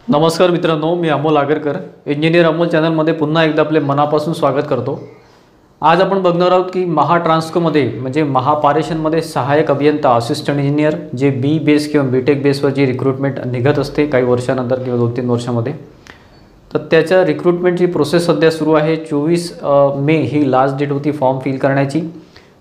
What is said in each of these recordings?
नमस्कार मित्रांनो, मी अमोल आगरकर इंजिनियर अमोल चॅनलमध्ये पुन्हा एकदा आपले मनापासून स्वागत करतो। आज आपण बघणार आहोत की महाट्रान्सकोमध्ये म्हणजे महापारेषणमध्ये सहाय्यक अभियंता असिस्टंट इंजिनियर जे बी बेस किंवा बीटेक बेसवर जी रिक्रुटमेंट निघत असते काही वर्षानंतर किंवा 2-3 वर्षामध्ये, तर त्याच्या रिक्रुटमेंटची प्रोसेस सध्या सुरू आहे। 24 मे ही लास्ट डेट होती फॉर्म फिल करण्याची।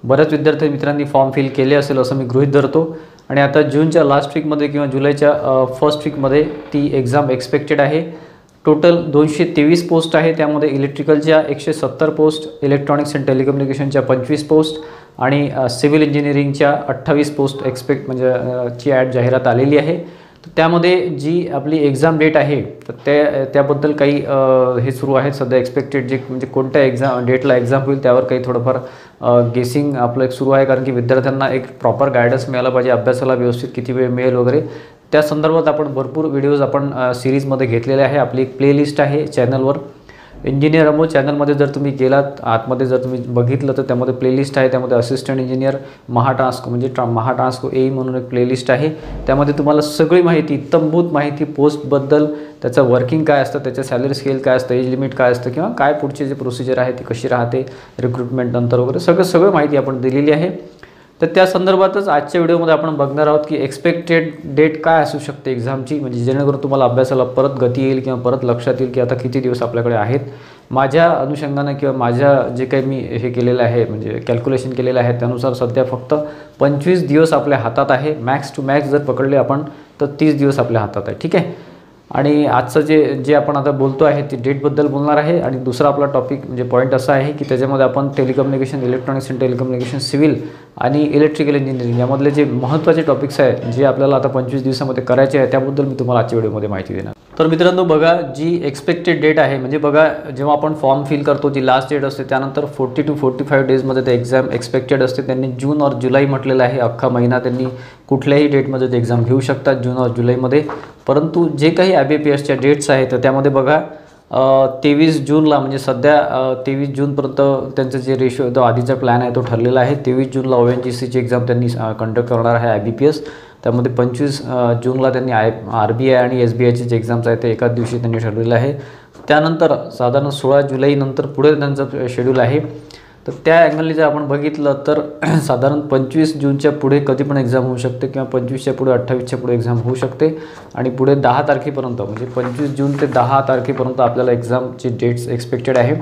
बऱ्याच विद्यार्थी मित्रांनी फॉर्म फिल केले असेल असं मी गृहीत धरतो आणि आता जूनच्या लास्ट वीकमध्ये किंवा जुलैच्या फर्स्ट वीकमध्ये ती एक्झाम एक्सपेक्टेड आहे। टोटल 223 पोस्ट आहे, त्यामध्ये इलेक्ट्रिकलच्या 170 पोस्ट, इलेक्ट्रॉनिक्स अँड टेलिकम्युनिकेशनच्या 25 पोस्ट आणि सिव्हिल इंजिनिअरिंगच्या 28 पोस्ट म्हणजे ची ॲड जाहिरात आलेली आहे। तर त्यामध्ये जी आपली एक्झाम डेट आहे तर त्याबद्दल काही हे सुरू आहे सध्या एक्सपेक्टेड जे म्हणजे कोणत्या डेटला एक्झाम होईल त्यावर काही थोडंफार गेसिंग आपलं एक सुरू आहे, कारण की विद्यार्थ्यांना एक प्रॉपर गायडन्स मिळाला पाहिजे, अभ्यासाला व्यवस्थित किती वेळ मिळेल वगैरे त्या संदर्भात आपण भरपूर व्हिडिओज आपण सिरीजमध्ये घेतलेले आहे। आपली एक प्लेलिस्ट आहे चॅनलवर इंजिनियर अमोल चॅनलमध्ये, जर तुम्ही गेलात आतमध्ये जर तुम्ही बघितलं तर त्यामध्ये प्लेलिस्ट आहे। त्यामध्ये असिस्टंट इंजिनियर महाट्रान्सको म्हणजे महाट्रान्सको ए म्हणून एक प्लेलिस्ट आहे। त्यामध्ये तुम्हाला सगळी माहिती, इत्थंभूत माहिती पोस्टबद्दल, त्याचं वर्किंग काय असतं, त्याचं सॅलरी स्केल काय असतं, एज लिमिट काय असतं किंवा काय पुढचे जे प्रोसिजर आहे ती कशी राहते रिक्रुटमेंट नंतर वगैरे सगळं माहिती आपण दिलेली आहे। तर त्या संदर्भातच आजच्या व्हिडिओमध्ये आपण बघणार आहोत की एक्सपेक्टेड डेट काय असू शकते एक्झामची, म्हणजे जेणेकरून तुम्हाला अभ्यासाला परत गती येईल किंवा परत लक्षात येईल की आता किती दिवस आपल्याकडे आहेत। माझ्या अनुषंगाने किंवा माझ्या जे काही मी हे केलेलं आहे म्हणजे कॅल्क्युलेशन केलेलं आहे त्यानुसार सध्या फक्त 25 दिवस आपल्या हातात आहे। मॅक्स टू मॅक्स जर पकडले आपण तर 30 दिवस आपल्या हातात आहे, ठीक आहे। आणि आजचं जे आपण आता बोलतो आहे ते डेटबद्दल बोलणार आहे। आणि दुसरा आपला टॉपिक म्हणजे पॉईंट असा आहे की त्याच्यामध्ये आपण telecommunication, electronics and telecommunication, civil आणि इलेक्ट्रिकल इंजिनिअरिंग यामधले जे महत्त्वाचे टॉपिक्स आहेत जे आपल्याला आता 25 दिवसामध्ये करायचे आहे त्याबद्दल मी तुम्हाला आजच्या व्हिडिओमध्ये माहिती देणार। तर मित्रांनो बघा, जी एक्सपेक्टेड डेट आहे म्हणजे बघा जेव्हा आपण फॉर्म फिल करतो जी लास्ट डेट असते त्यानंतर 40 to 45 डेजमध्ये ते एक्झाम एक्सपेक्टेड असते। त्यांनी जून और जुलै म्हटलेलं आहे, अख्खा महिना त्यांनी कुठल्याही डेटमध्ये ते एक्झाम घेऊ शकतात जून और जुलैमध्ये। परंतु जे काही IBPSच्या डेट्स आहेत तर त्यामध्ये बघा 23 जूनला म्हणजे सध्या 23 जूनपर्यंत त्यांचं जे रेशो तो आधीचा प्लॅन आहे तो ठरलेला आहे। 23 जूनला ONGCची एक्झाम त्यांनी कंडक्ट करणार आहे IBPS। त्यामध्ये 25 जूनला त्यांनी RBI आणि SBIची जे एक्झाम्स आहेत ते एकाच दिवशी त्यांनी ठरवलेलं आहे। त्यानंतर साधारण 16 जुलैनंतर पुढे त्यांचं शेड्यूल आहे। तर त्या अँगलने जर आपण बघितलं तर साधारण 25 जूनच्या पुढे कधी पण एक्झाम होऊ शकते किंवा 25च्या पुढे 28च्या पुढे एक्झाम होऊ शकते आणि पुढे 10 तारखेपर्यंत म्हणजे 25 जून ते 10 तारखेपर्यंत आपल्याला एक्झामची डेट्स एक्सपेक्टेड आहे।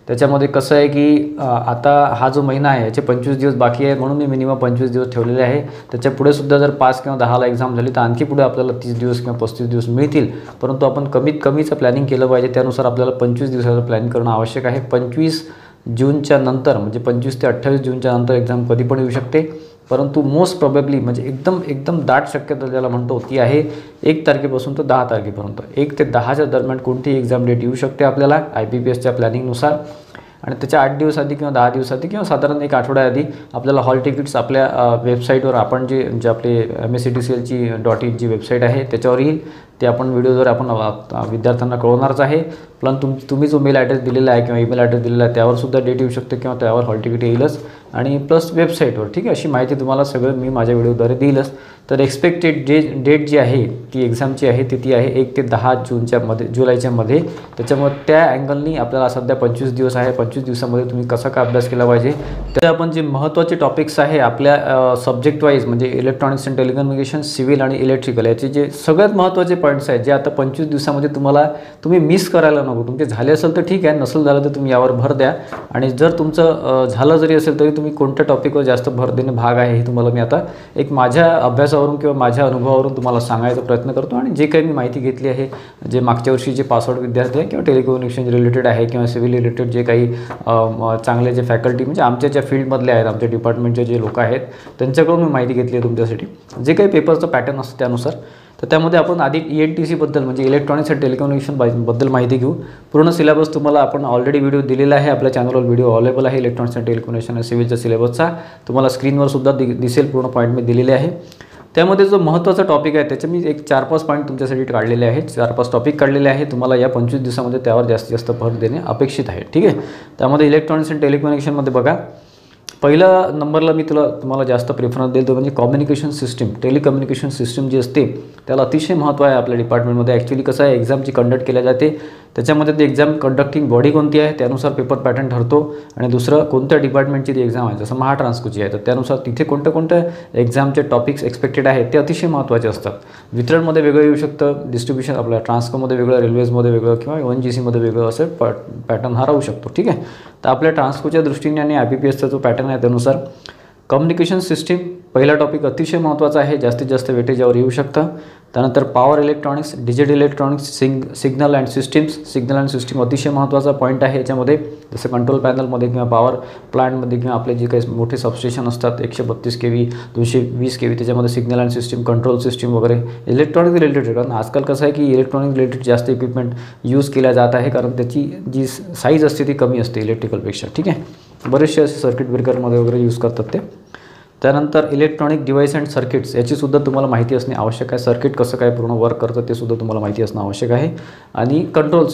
त्याच्यामध्ये कसं आहे की आता हा जो महिना आहे याचे 25 दिवस बाकी आहे म्हणून मी मिनिमम 25 दिवस ठेवलेले आहे। त्याच्या पुढे सुद्धा जर 5 किंवा 10ला एक्झाम झाली तर आणखी पुढे आपल्याला 30 दिवस किंवा 35 दिवस मिळतील, परंतु आपण कमीत कमीचं प्लॅनिंग केलं पाहिजे। त्यानुसार आपल्याला 25 दिवसाचं प्लॅनिंग करणं आवश्यक आहे। 25 जूनच्या नंतर म्हणजे 25 ते 28 जूनच्या नंतर एक्झाम कधी पण येऊ शकते, परंतु मोस्ट प्रोबेबली म्हणजे एकदम दाट शक्यता ज्याला म्हणतो ती आहे 1 तारखेपासून तर 10 तारखेपर्यंत 1 ते 10च्या दरम्यान कोणतीही एक्झाम डेट येऊ शकते आपल्याला IBPSच्या प्लॅनिंगनुसार। आणि त्याच्या 8 दिवस आधी किंवा 10 दिवस आधी किंवा साधारण 1 आठवड्याआधी आपल्याला हॉल तिकीट्स आपल्या वेबसाईटवर आपण जे आपले MSCTCL.in जी वेबसाईट आहे त्याच्यावर येईल, ते आपण व्हिडिओद्वारे आपण विद्यार्थ्यांना कळवणारच आहे। पण तुम्ही जो मेल ॲड्रेस दिलेला आहे किंवा ईमेल ॲड्रेस दिलेला आहे त्यावर सुद्धा डेट येऊ शकते किंवा त्यावर हॉल तिकीट येईलच आणि प्लस वेबसाईटवर, ठीक आहे। अशी माहिती तुम्हाला सगळं मी माझ्या व्हिडिओद्वारे देईलच। तर एक्सपेक्टेड डेट जी आहे ती एक्झामची आहे ती आहे 1 ते 10 जुलैच्या मध्ये। त्याच्यामुळे त्या अँगलनी आपल्याला सध्या 25 दिवस आहे। 25 दिवसामध्ये तुम्ही कसा काय अभ्यास केला पाहिजे तर आपण जे महत्त्वाचे टॉपिक्स आहे आपल्या सब्जेक्ट वाईज म्हणजे इलेक्ट्रॉनिक्स अँड टेलिकम्युनिकेशन, सिव्हिल आणि इलेक्ट्रिकल याचे जे सगळ्यात महत्त्वाचे पॉईंट्स आहेत जे आता 25 दिवसामध्ये तुम्ही मिस करायला नको। तुमचे झाले असेल तर ठीक आहे, नसेल झालं तर तुम्ही यावर भर द्या। आणि जर तुमचं झालं जरी असेल तरी तुम्ही कोणत्या टॉपिकवर जास्त भर देणे भाग आहे हे तुम्हाला मी आता एक माझ्या अभ्यासावरून किंवा माझ्या अनुभवावरून तुम्हाला सांगायचा प्रयत्न करतो। आणि जे काही मी माहिती घेतली आहे जे मागच्या वर्षी जे पासआउट विद्यार्थी आहे किंवा टेलिकम्युनिकेशन रिलेटेड आहे किंवा सिव्हिल रिलेटेड जे काही चांगले जे फॅकल्टी म्हणजे आमच्या ज्या फील्डमधले आहेत, आमच्या डिपार्टमेंटचे जे लोक आहेत त्यांच्याकडून मी माहिती घेतली आहे तुमच्यासाठी, जे काही पेपरचं पॅटर्न असतं त्यानुसार। तर त्यामध्ये आपण आधी ENTC बद्दल म्हणजे इलेक्ट्रॉनिक्स अँड टेलिकम्युनिकेशन बद्दल माहिती घेऊ। पूर्ण सिलेबस तुम्हाला आपण ऑलरेडी व्हिडिओ दिलेला आहे, आपल्या चॅनलवर व्हिडिओ अवेलेबल आहे इलेक्ट्रॉनिक्स अँड टेलिकम्युनिकेशन आणि सिव्हिलच्या सिलेबसचा, तुम्हाला स्क्रीनवर सुद्धा दिसेल पूर्ण पॉईंट मी दिलेले आहे। त्यामध्ये जो महत्त्वाचा टॉपिक आहे त्याचे मी एक 4-5 पॉईंट तुमच्यासाठी काढलेले आहेत, 4-5 टॉपिक काढलेले आहे। तुम्हाला या 25 दिवसामध्ये त्यावर जास्तीत जास्त भर देणे अपेक्षित आहे, ठीक आहे। त्यामध्ये इलेक्ट्रॉनिक्स अँड टेलिकम्युनिकेशनमध्ये बघा पहिला नंबरला मी तुम्हाला जास्त प्रेफरन्स देईल तो म्हणजे कम्युनिकेशन सिस्टीम, टेलिकम्युनिकेशन सिस्टीम जी असते त्याला अतिशय महत्त्व आहे आपल्या डिपार्टमेंटमध्ये. ॲक्च्युली कसं आहे, एक्झामची कंडक्ट केल्या जाते, त्याच्यामध्ये ती एक्झाम कंडक्टिंग बॉडी कोणती आहे त्यानुसार पेपर पॅटर्न ठरतो. आणि दुसरं कोणत्या डिपार्टमेंटची ती एक्झाम आहे, जसं महाट्रान्सकोची आहे तर त्यानुसार तिथे कोणत्या एक्झामचे टॉपिक्स एक्सपेक्टेड आहेत ते अतिशय महत्त्वाचे असतात. वितरणमध्ये वेगळं येऊ शकतं, डिस्ट्रीब्युशन आपल्या ट्रान्सकोमध्ये वेगळं, रेल्वेजमध्ये वेगळं किंवा ONGCमध्ये वेगळं असं पॅटर्न हा राहू शकतो. ठीक आहे, तर आपल्या ट्रान्सकोच्या दृष्टीने आणि IPPSचा जो पॅटर्न आहे त्यानुसार कम्युनिकेशन सिस्टीम पहिला टॉपिक अतिशय महत्त्वाचा आहे, जास्तीत जास्त वेटेज यावर येऊ शकतं. त्यानंतर power electronics, digital electronics, signal and system अतिशय महत्त्वाचा पॉईंट आहे याच्यामध्ये. जसं कंट्रोल पॅनलमध्ये किंवा पॉवर प्लांटमध्ये किंवा आपले जे काही मोठे सबस्टेशन असतात 132 kV 220 kV त्याच्यामध्ये signal and system, control system वगैरे इलेक्ट्रॉनिक रिलेटेड. कारण आजकाल कसं आहे की इलेक्ट्रॉनिक रिलेटेड जास्त इक्विपमेंट यूज केल्या जात आहे, कारण त्याची जी साईज असते ती कमी असते इलेक्ट्रिकलपेक्षा. ठीक आहे, बरेचसे असे सर्किट ब्रेकरमध्ये वगैरे यूज करतात ते. त्यानंतर इलेक्ट्रॉनिक डिव्हाइस अँड सर्किट्स याचीसुद्धा तुम्हाला माहिती असणे आवश्यक आहे. सर्किट कसं काय पूर्ण वर्क करतं ते सुद्धा तुम्हाला माहिती असणं आवश्यक आहे. आणि कंट्रोल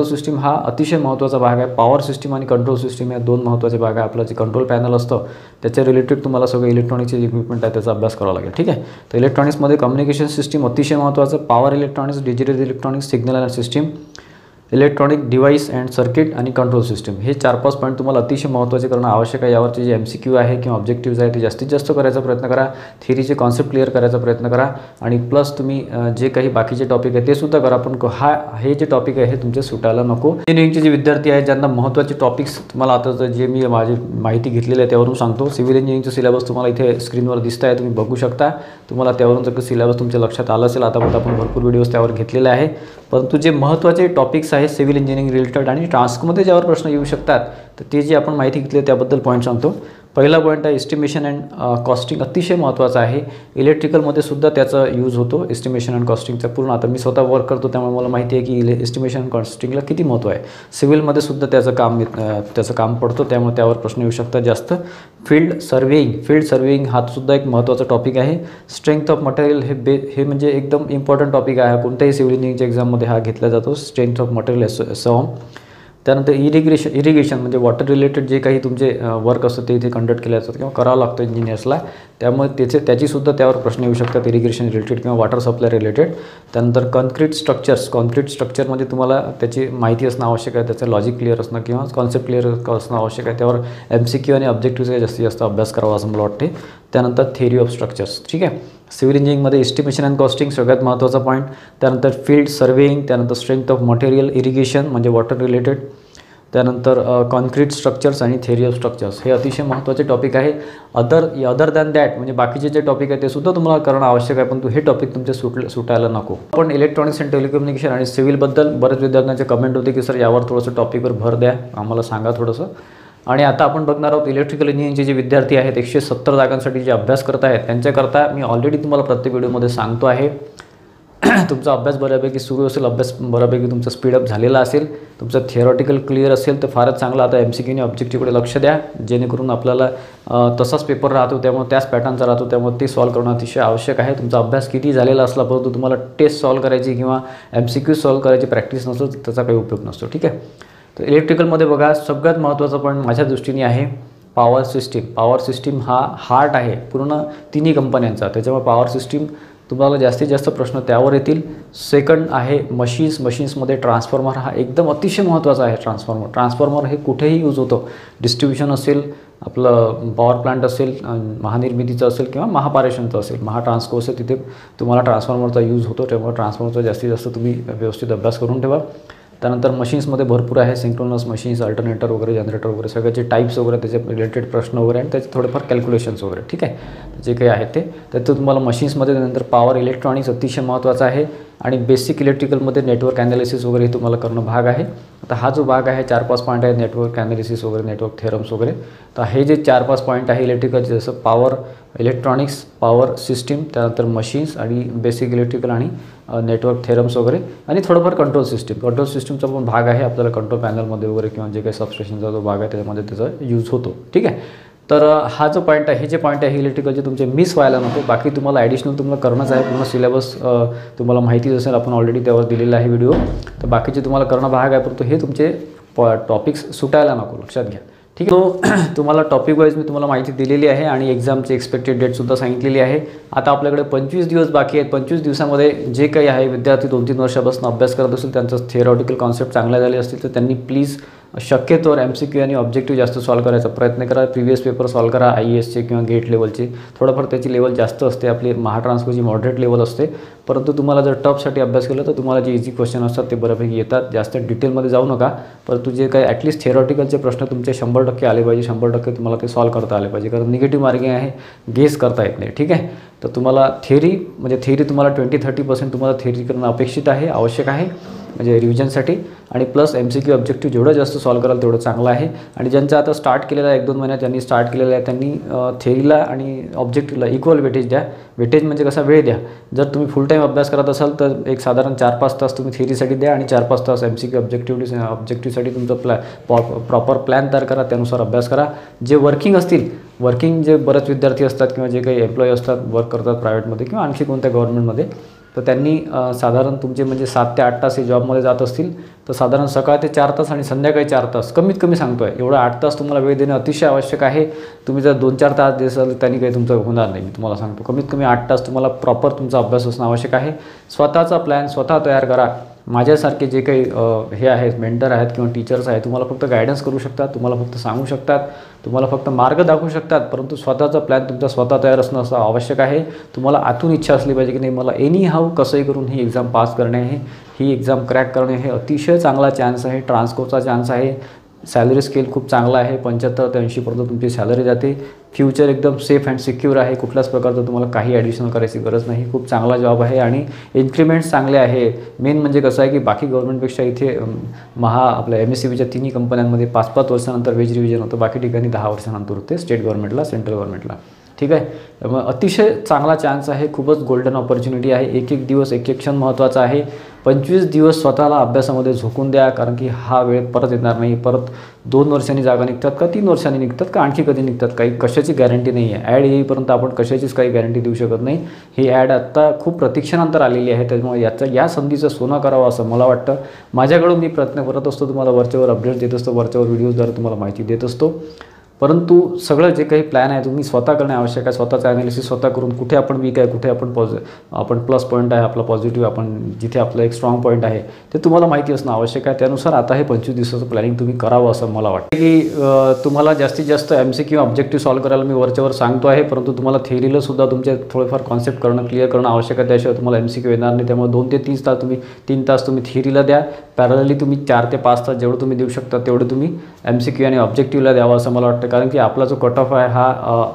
सिस्टीम हा अतिशय महत्त्वाचा भाग आहे. पॉवर सिस्टीम आणि कंट्रोल सिस्टीम या दोन महत्त्वाचे भाग आहे. आपलं जे कंट्रोल पॅनल असतं त्याच्या रिलेटेड तुम्हाला सगळं इलेक्ट्रॉनिकचे जे इक्विपमेंट आहे त्याचा अभ्यास करावा लागेल. ठीक आहे, तर इलेक्ट्रॉनिक्समध्ये कम्युनिकेशन सिस्टीम अतिशय महत्त्वाचं, power electronics, digital electronics, signal and system, electronic device and circuit आणि कंट्रोल सिस्टीम हे 4-5 पॉईंट तुम्हाला अतिशय महत्त्वाचे करणं आवश्यक आहे. यावरचे जे MCQ आहे किंवा ऑब्जेक्टिव्ज आहे ते जास्तीत जास्त करायचा प्रयत्न करा. थिअरीचे कॉन्सेप्ट क्लिअर करायचा प्रयत्न करा आणि प्लस तुम्ही जे काही बाकीचे टॉपिक आहे ते सुद्धा करा. पण हे जे टॉपिक आहे हे तुमचे सुटायला नको. इंजिनिअरिंगचे जे विद्यार्थी आहेत ज्यांना महत्त्वाचे टॉपिक्स तुम्हाला आता जे मी माझी माहिती घेतलेली आहे त्यावरून सांगतो. सिव्हिल इंजिनिअरिंगचं सिलेबस तुम्हाला इथे स्क्रीनवर दिसत आहे, तुम्ही बघू शकता. तुम्हाला त्यावरून जर सिलेबस तुमच्या लक्षात आलं असेल, आतापर्यंत आपण भरपूर व्हिडिओज त्यावर घेतलेले आहे. परंतु जे महत्त्वाचे टॉपिक्स आहेत सिव्हिल इंजिनिअरिंग रिलेटेड आणि ट्रान्सकोमध्ये ज्यावर प्रश्न येऊ शकतात तर ते जे आपण माहिती घेतली त्याबद्दल पॉईंट सांगतो. पहिला पॉईंट आहे एस्टिमेशन अँड कॉस्टिंग, अतिशय महत्त्वाचा आहे. इलेक्ट्रिकलमध्ये सुद्धा त्याचा यूज होतो एस्टिमेशन अँड कॉस्टिंगचा. पूर्ण आता मी स्वतः वर्क करतो त्यामुळे मला माहिती आहे की एस्टिमेशन अँड कॉस्टिंगला किती महत्त्व आहे. सिव्हिलमध्ये सुद्धा त्याचं काम पडतो, त्यामुळे त्यावर प्रश्न येऊ शकतात जास्त. फील्ड सर्वेइंग हा सुद्धा एक महत्त्वाचा टॉपिक आहे. स्ट्रेंथ ऑफ मटेरियल हे म्हणजे एकदम इम्पॉर्टंट टॉपिक आहे. कोणत्याही सिव्हिल इंजिनिअरिंगच्या एक्झाममध्ये हा घेतला जातो, स्ट्रेंथ ऑफ मटेरियल सॉम. त्यानंतर इरिगेशन म्हणजे वॉटर रिलेटेड जे काही तुमचे वर्क असतं ते इथे कंडक्ट केलं जातं किंवा करावं लागतं इंजिनियर्सला, त्यामुळे त्याचीसुद्धा त्यावर प्रश्न येऊ शकतात इरिगेशन रिलेटेड किंवा वॉटर सप्लाय रिलेटेड. त्यानंतर कॉन्क्रीट स्ट्रक्चरमध्ये तुम्हाला त्याची माहिती असणं आवश्यक आहे, त्याचं लॉजिक क्लिअर असणं किंवा कॉन्सेप्ट क्लिअर असणं आवश्यक आहे. त्यावर MCQ आणि ऑब्जेक्टिव्हचा जास्तीत जास्त अभ्यास करावा असं मला वाटते. त्यानंतर थिअरी ऑफ स्ट्रक्चर्स. ठीक आहे, सिव्हिल इंजिनिअरिंगमध्ये एस्टिमेशन अँड कॉस्टिंग सगळ्यात महत्त्वाचा पॉईंट. त्यानंतर फील्ड सर्वेइंग, त्यानंतर स्ट्रेंथ ऑफ मटेरियल, इरिगेशन म्हणजे वॉटर रिलेटेड, त्यानंतर कॉन्क्रीट स्ट्रक्चर्स आणि थिअरी ऑफ स्ट्रक्चर्स हे अतिशय महत्त्वाचे टॉपिक आहे. अदर दॅन दॅट म्हणजे बाकीचे जे टॉपिक आहे ते सुद्धा तुम्हाला करणं आवश्यक आहे, पण हे टॉपिक तुमचे सुटायला नको. पण इलेक्ट्रॉनिक्स अँड टेलिकम्युनिकेशन आणि सिव्हिलबद्दल बरेच विद्यार्थ्यांचे कमेंट होते की सर यावर थोडंसं टॉपिकवर भर द्या, आम्हाला सांगा थोडंसं. आणि आता आपण बघणार आहोत इलेक्ट्रिकल इंजिनिअरिंगचे जे विद्यार्थी आहेत 170 जागांसाठी जे अभ्यास करत आहेत त्यांच्याकरता मी ऑलरेडी तुम्हाला प्रत्येक व्हिडिओमध्ये सांगतो आहे. तुमचा अभ्यास बऱ्यापैकी सुरू असेल, अभ्यास बऱ्यापैकी तुमचा स्पीडअप झालेला असेल, तुमचं थिअरॉटिकल क्लिअर असेल तर फारच चांगलं. आता MCQ आणि ऑब्जेक्टिव्हकडे लक्ष द्या, जेणेकरून आपल्याला तसाच पेपर राहतो, त्यामुळे त्याच पॅटर्नचा राहतो, त्यामुळे ते सॉल्व करणं अतिशय आवश्यक आहे. तुमचा अभ्यास किती झालेला असला परंतु तुम्हाला टेस्ट सॉल्व करायची किंवा MCQ सॉल्व करायची प्रॅक्टिस नसेल तर त्याचा काही उपयोग नसतो. ठीक आहे, तर इलेक्ट्रिकलमध्ये बघा सगळ्यात महत्त्वाचा पॉईंट माझ्या दृष्टीने आहे पॉवर सिस्टीम हा हार्ट आहे पूर्ण तिन्ही कंपन्यांचा, त्याच्यामुळे पॉवर सिस्टीम तुम्हाला जास्तीत जास्त प्रश्न त्यावर येतील. सेकंड आहे मशीन्समध्ये ट्रान्सफॉर्मर हा एकदम अतिशय महत्त्वाचा आहे. ट्रान्सफॉर्मर हे कुठेही यूज होतं, डिस्ट्रीब्युशन असेल, आपलं पॉवर प्लांट असेल, महानिर्मितीचं असेल किंवा महापारेषणचं असेल, महाट्रान्सको असेल, तिथे तुम्हाला ट्रान्सफॉर्मरचा यूज होतो. त्यामुळे ट्रान्सफॉर्मरचा जास्तीत जास्त तुम्ही व्यवस्थित अभ्यास करून ठेवा. त्यानंतर मशीन्समध्ये भरपूर आहे, सिंक्रोनस मशीन्स, अल्टरनेटर वगैरे, जनरेटर वगैरे सगळ्याचे टाईप्स वगैरे, त्याचे रिलेटेड प्रश्न वगैरे आणि त्याचे थोडेफार कॅल्क्युलेशन्स वगैरे. ठीक आहे, जे काही आहेत ते त्याचं तुम्हाला मशीन्समध्ये. त्यानंतर पॉवर इलेक्ट्रॉनिक्स अतिशय महत्त्वाचा आहे आणि बेसिक इलेक्ट्रिकलमध्ये नेटवर्क ॲनालिसिस वगैरे हे तुम्हाला करणं भाग आहे. आता हा जो भाग आहे 4-5 पॉईंट आहे, नेटवर्क ॲनालिसिस वगैरे, नेटवर्क थेरम्स वगैरे. तर हे जे 4-5 पॉईंट आहे इलेक्ट्रिकलचे, जसं पॉवर इलेक्ट्रॉनिक्स, पॉवर सिस्टीम, त्यानंतर मशीन्स आणि बेसिक इलेक्ट्रिकल आणि नेटवर्क थेरम्स वगैरे आणि थोडंफार कंट्रोल सिस्टीमचा पण भाग आहे आपल्याला कंट्रोल पॅनलमध्ये वगैरे किंवा जे काही सबस्टेशनचा जो भाग आहे त्याच्यामध्ये त्याचा यूज होतो. ठीक आहे, तर हा जो पॉईंट आहे, हे जे पॉईंट आहे इलेक्ट्रिकलचे तुमचे मिस व्हायला नको. बाकी तुम्हाला ॲडिशनल तुम्हाला करणंच आहे. पूर्ण सिलेबस तुम्हाला माहितीच असेल, आपण ऑलरेडी त्यावर दिलेला आहे व्हिडिओ. तर बाकीचे तुम्हाला करणं भाग आहे, परंतु हे तुमचे टॉपिक्स सुटायला नको, लक्षात घ्या. ठीक आहे. तुम्हाला टॉपिक वाईज मी तुम्हाला माहिती दिलेली आहे आणि एक्झामची एक्सपेक्टेड डेटसुद्धा सांगितलेली आहे. आता आपल्याकडे 25 दिवस बाकी आहेत. 25 दिवसामध्ये जे काही आहे विद्यार्थी 2-3 वर्षापासून अभ्यास करत असतील, त्यांचं थिअरॉटिकल कॉन्सेप्ट चांगले झाले असतील तर त्यांनी प्लीज शक्यतोवर MCQ आणि ऑब्जेक्टिव्ह जास्त सॉल्व करायचा प्रयत्न करा. प्रिव्हियस पेपर सॉल्व करा, IASचे किंवा गेट लेवलचे. थोडंफार त्याची लेवल जास्त असते, आपली महाट्रान्सकोची मॉडरेट लेवल असते. परंतु तुम्हाला जर टफसाठी अभ्यास केला तर तुम्हाला जे इझी क्वेश्चन असतात ते बऱ्यापैकी येतात. जास्त डिटेलमध्ये जाऊ नका, परंतु जे काही ॲटलिस्ट थिअरॉटिकलचे प्रश्न तुमचे 100% आले पाहिजे. 100% तुम्हाला ते सॉल्व करता आले पाहिजे, कारण निगेटिव्ह मार्किंग आहे, गेस करता येत नाही. ठीक आहे. तर तुम्हाला थिअरी तुम्हाला 20-30% तुम्हाला थिअरी करणं अपेक्षित आहे, आवश्यक आहे म्हणजे रिव्हिजनसाठी. आणि प्लस MCQ ऑब्जेक्टिव्ह जेवढं जास्त सॉल्व कराल तेवढं चांगलं आहे. आणि ज्यांचं आता स्टार्ट केलेलं आहे, 1-2 महिन्यात ज्यांनी स्टार्ट केलेलं आहे त्यांनी थिअरीला आणि ऑब्जेक्टिव्हला इक्वल वेटेज द्या. वेटेज म्हणजे कसा, वेळ द्या. जर तुम्ही फुल टाईम अभ्यास करत असाल तर एक साधारण 4-5 तास तुम्ही थिअरीसाठी द्या आणि 4-5 तास MCQ ऑब्जेक्टिव्हसाठी तुमचं प्रॉपर प्लॅन तयार करा, त्यानुसार अभ्यास करा. जे वर्किंग जे बरेच विद्यार्थी असतात किंवा जे काही एम्प्लॉई असतात, वर्क करतात प्रायव्हेटमध्ये किंवा आणखी कोणत्या गव्हर्नमेंटमध्ये, तर त्यांनी साधारण तुमचे म्हणजे 7 ते 8 तास हे जॉबमध्ये जात असतील तर साधारण सकाळ ते 4 तास आणि संध्याकाळी 4 तास कमीत कमी सांगतो आहे. एवढं 8 तास तुम्हाला वेळ देणं अतिशय आवश्यक आहे. तुम्ही जर 2-4 तास देसाल त्यांनी काही तुमचं होणार नाही. मी तुम्हाला सांगतो कमीत कमी 8 तास तुम्हाला प्रॉपर तुमचा अभ्यास असणं आवश्यक आहे. स्वतःचा प्लॅन स्वतः तयार करा. माझ्यासारखे जे काही हे आहेत, मेंटर आहेत किंवा टीचर्स आहेत, तुम्हाला फक्त गायडन्स करू शकतात, तुम्हाला फक्त सांगू शकतात, तुम्हाला फक्त मार्ग दाखवू शकतात, परंतु स्वतःचा प्लॅन तुमचा स्वतः तयार असणं असं आवश्यक आहे. तुम्हाला आतून इच्छा असली पाहिजे की नाही, मला एनी हाऊ कसंही करून ही एक्झाम पास करणे आहे, ही एक्झाम क्रॅक करणे हे अतिशय चांगला चान्स आहे. ट्रान्सकोचा चान्स आहे. सॅलरी स्केल खूप चांगला आहे. 75 ते 80% तुमची सॅलरी जाते. फ्युचर एकदम सेफ अँड सिक्युअर आहे. कुठल्याच प्रकारचं तुम्हाला काही ॲडिशनल करायची गरज नाही. खूप चांगला जॉब आहे आणि इन्क्रिमेंट्स चांगले आहे. मेन म्हणजे कसं आहे की बाकी गव्हर्नमेंटपेक्षा इथे आपल्या MSCBच्या तिन्ही कंपन्यांमध्ये 5-5 वर्षानंतर वेज रिव्हिजन होतं. बाकी ठिकाणी 10 वर्षानंतर होते, स्टेट गव्हर्नमेंटला, सेंट्रल गव्हर्नमेंटला. ठीक आहे. त्यामुळे अतिशय चांगला चान्स आहे. खूपच गोल्डन ऑपॉर्च्युनिटी आहे. एक दिवस, एक क्षण महत्त्वाचा आहे. 25 दिवस स्वतःला अभ्यासामध्ये झोकून द्या, कारण की हा वेळ परत येणार नाही. परत 2 वर्षांनी जागा निघतात का, 3 वर्षांनी निघतात का, आणखी कधी निघतात, काही कशाची गॅरंटी नाही आहे. ॲड येईपर्यंत आपण कशाचीच काही गॅरंटी देऊ शकत नाही. ही ॲड आत्ता खूप प्रतीक्षेनंतर आलेली आहे. त्यामुळे या संधीचं सोनं करावं असं मला वाटतं. माझ्याकडून मी प्रयत्न करत असतो, तुम्हाला वरच्यावर अपडेट देत असतो, वरच्यावर व्हिडिओजद्वारे तुम्हाला माहिती देत असतो. परंतु सगळं जे काही प्लॅन आहे तुम्ही स्वतः करणे आवश्यक आहे. स्वतःचं ॲनालिसिस स्वतः करून कुठे आपण वीक आहे, कुठे आपण प्लस पॉईंट आहे आपला, पॉझिटिव्ह आपण जिथे आपलं एक स्ट्रॉंग पॉईंट आहे ते तुम्हाला माहिती असणं आवश्यक आहे. त्यानुसार आता हे 25 दिवसाचं प्लॅनिंग तुम्ही करावं असं मला वाटतं. की तुम्हाला जास्तीत जास्त MCQ ऑब्जेक्टिव्ह सॉल्व करायला मी वरच्यावर सांगतो आहे, परंतु तुम्हाला थिअरीला सुद्धा तुमचे थोडेफार कॉन्सेप्ट क्लिअर करणं आवश्यक आहे. त्याशिवाय तुम्हाला MCQ येणार नाही. त्यामुळे 2 ते 3 तास तुम्ही थिअरीला द्या. पॅरलली तुम्ही 4 ते 5 तास जेवढं तुम्ही देऊ शकता तेवढं तुम्ही MCQ आणि ऑब्जेक्टिव्हला द्यावं असं मला वाटतं. कारण की आपला जो कट ऑफ आहे हा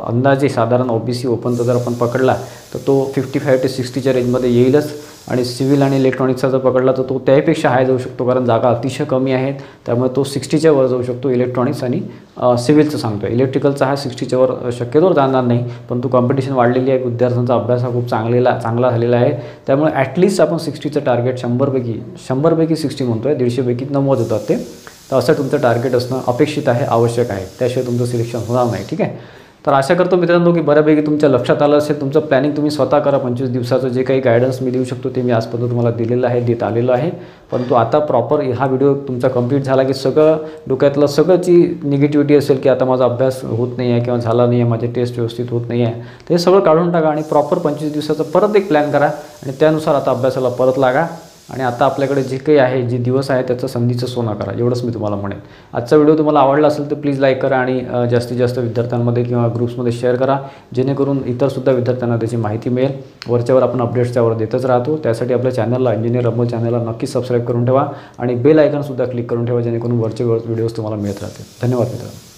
अंदाजे साधारण OBC ओपनचा जर आपण पकडला तर तो 55 ते 60च्या रेंजमध्ये येईलच. आणि सिव्हिल आणि इलेक्ट्रॉनिक्सचा जर पकडला तर तो त्यापेक्षा हाय जाऊ शकतो, कारण जागा अतिशय कमी आहेत. त्यामुळे तो 60च्या वर जाऊ शकतो. इलेक्ट्रॉनिक्स आणि सिव्हिलचं सांगतो आहे. इलेक्ट्रिकलचा हा 60च्या वर शक्यतोवर जाणार नाही, परंतु कॉम्पिटिशन वाढलेली आहे. विद्यार्थ्यांचा अभ्यास हा खूप चांगला झालेला आहे. त्यामुळे ॲटलिस्ट आपण 60चं टार्गेट 100पैकी 60 म्हणतो आहे, 150पैकी 90 होतात ते. तर असं तुमचं टार्गेट असणं अपेक्षित आहे, आवश्यक आहे. त्याशिवाय तुमचं सिलेक्शन होणार नाही. ठीक आहे. तर आशा करतो मित्रांनो की बऱ्यापैकी तुमच्या लक्षात आलं असेल. तुमचं प्लॅनिंग तुम्ही स्वतः करा. 25 दिवसाचं जे काही गायडन्स मी देऊ शकतो ते मी आजपर्यंत तुम्हाला दिलेलं आहे, देत आलेलं आहे. परंतु आता प्रॉपर हा व्हिडिओ तुमचा कंप्लीट झाला की सगळं डोक्यातलं सगळंची निगेटिव्हिटी असेल की आता माझा अभ्यास होत नाही आहे किंवा झाला नाही आहे, माझे टेस्ट व्यवस्थित होत नाही आहे, ते सगळं काढून टाका आणि प्रॉपर 25 दिवसाचं परत एक प्लॅन करा आणि त्यानुसार आता अभ्यासाला परत लागा. आणि आता आपल्याकडे जे काही आहे, जे दिवस आहे त्याचं संधीचं सोनं करा, एवढंच मी तुम्हाला म्हणेन. आजचा व्हिडिओ तुम्हाला आवडला असेल तर प्लीज लाईक करा आणि जास्तीत जास्त विद्यार्थ्यांमध्ये किंवा ग्रुप्समध्ये शेअर करा, जेणेकरून इतरसुद्धा विद्यार्थ्यांना त्याची माहिती मिळेल. वरच्यावर आपण अपडेट्स त्यावर देतच राहतो. त्यासाठी आपल्या चॅनलला, इंजिनियर अमोल चॅनलला नक्की सबस्क्राईब करून ठेवा आणि बेल आयकॉनसुद्धा क्लिक करून ठेवा, जेणेकरून वरचे व्हिडिओज तुम्हाला मिळत राहतील. धन्यवाद मित्रांनो.